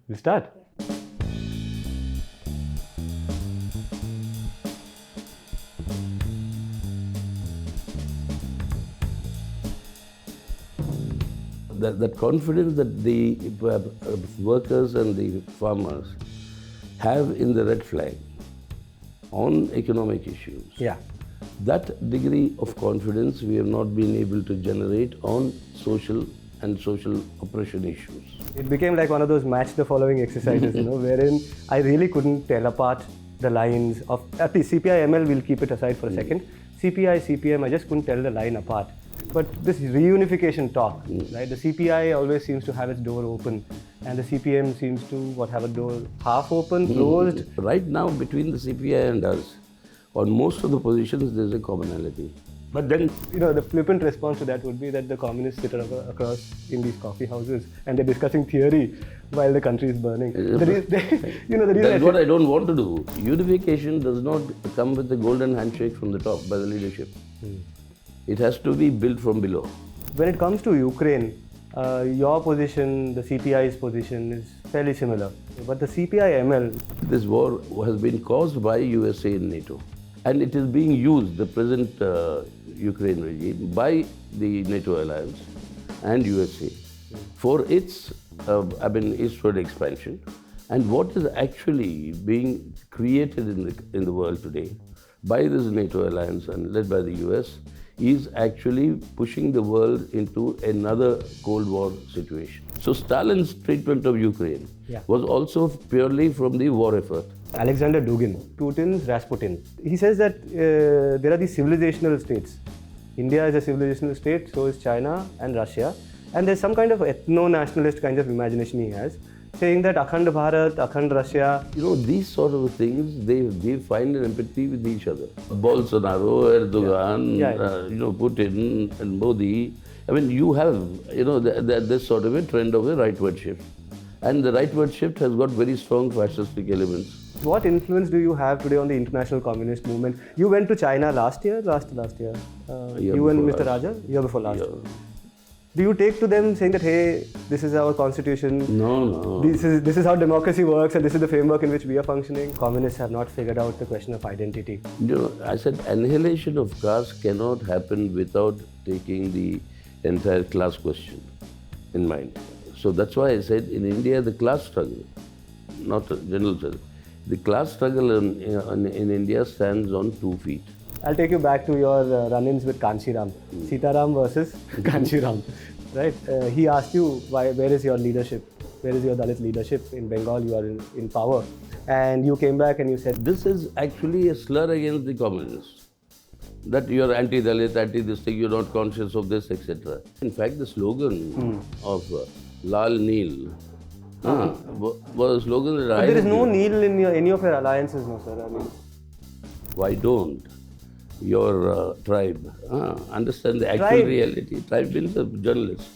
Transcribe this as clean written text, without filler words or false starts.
We'll start. That confidence that the workers and the farmers have in the red flag on economic issues, that degree of confidence we have not been able to generate on social and social oppression issues. It became like one of those match the following exercises, wherein I really couldn't tell apart the lines of, at least CPI ML, we'll keep it aside for a second. CPI, CPM, I just couldn't tell the line apart. But this reunification talk, right? The CPI always seems to have its door open, and the CPM seems to have a door half open, closed. Right now, between the CPI and us, on most of the positions, there's a commonality. But then, the flippant response to that would be that the communists sit across in these coffee houses and they're discussing theory while the country is burning. That's what I don't want to do. Unification does not come with a golden handshake from the top by the leadership. It has to be built from below. When it comes to Ukraine, your position, the CPI's position is fairly similar. But the CPI-ML... This war has been caused by USA and NATO. And it is being used, the present Ukraine regime, by the NATO alliance and USA for its eastward expansion. And what is actually being created in the world today by this NATO alliance and led by the US is actually pushing the world into another Cold War situation. So Stalin's treatment of Ukraine was also purely from the war effort. Alexander Dugin, Putin's Rasputin. He says that there are these civilizational states. India is a civilizational state, so is China and Russia. And there's some kind of ethno-nationalist kind of imagination he has, saying that akhand Bharat, akhand Russia. These sort of things, they find an empathy with each other. Bolsonaro, Erdogan, Putin and Modi. I mean, you have, this sort of a trend of a rightward shift. And the rightward shift has got very strong fascistic elements. What influence do you have today on the international communist movement? You went to China last year? Last year? You and Mr. Raja? Year before last. Do you take to them saying that, hey, this is our constitution? No. This is how democracy works and this is the framework in which we are functioning? Communists have not figured out the question of identity. I said annihilation of caste cannot happen without taking the entire class question in mind. So that's why I said in India the class struggle, not a general struggle. The class struggle in India stands on 2 feet. I'll take you back to your run-ins with Kanshi Ram. Sitaram versus Kanshi Ram. Right? He asked you, where is your leadership? Where is your Dalit leadership? In Bengal, you are in power. And you came back and you said, this is actually a slur against the communists. That you are anti-Dalit, anti-this thing, you're not conscious of this, etc. In fact, the slogan of Lal Neel was a slogan that But there is no Neel in any of your alliances, no, sir. I mean, why don't your tribe understand the actual reality? Tribe means a journalist.